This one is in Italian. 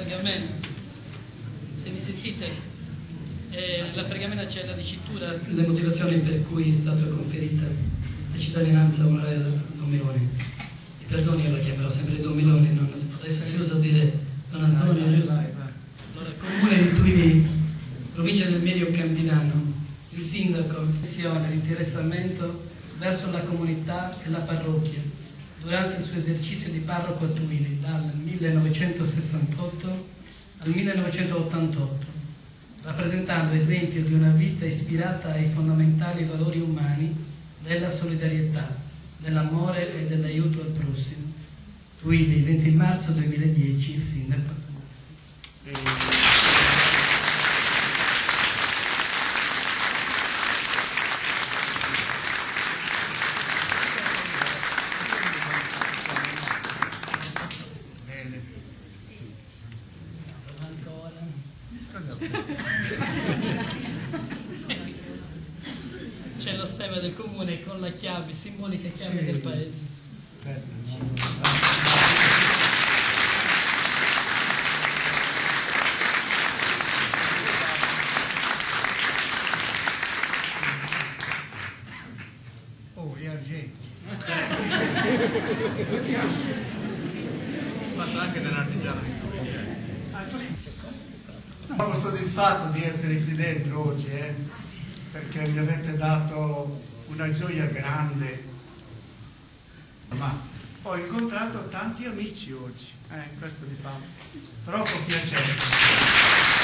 pergamena, se mi sentite, nella pergamena c'è la dicitura, le motivazioni per cui è stata conferita la cittadinanza onoraria da Don Milone. I perdoni io la chiamerò sempre Don Milone, adesso si usa dire Don Antonio. Allora, Comune di Tuini, provincia del Medio Campinano, il sindaco, l'interessamento verso la comunità e la parrocchia durante il suo esercizio di parroco a Tuini dal 1968 al 1988, rappresentando esempio di una vita ispirata ai fondamentali valori umani della solidarietà, dell'amore e dell'aiuto al prossimo. Tuini, 20 marzo 2010, il sindaco. C'è lo stemma del comune con la chiave, simbolica chiave del paese. Oh, è argento. Fatto anche dell'artigiano di Turini. Sono soddisfatto di essere qui dentro oggi, perché mi avete dato una gioia grande. Ma ho incontrato tanti amici oggi, questo mi fa troppo piacere.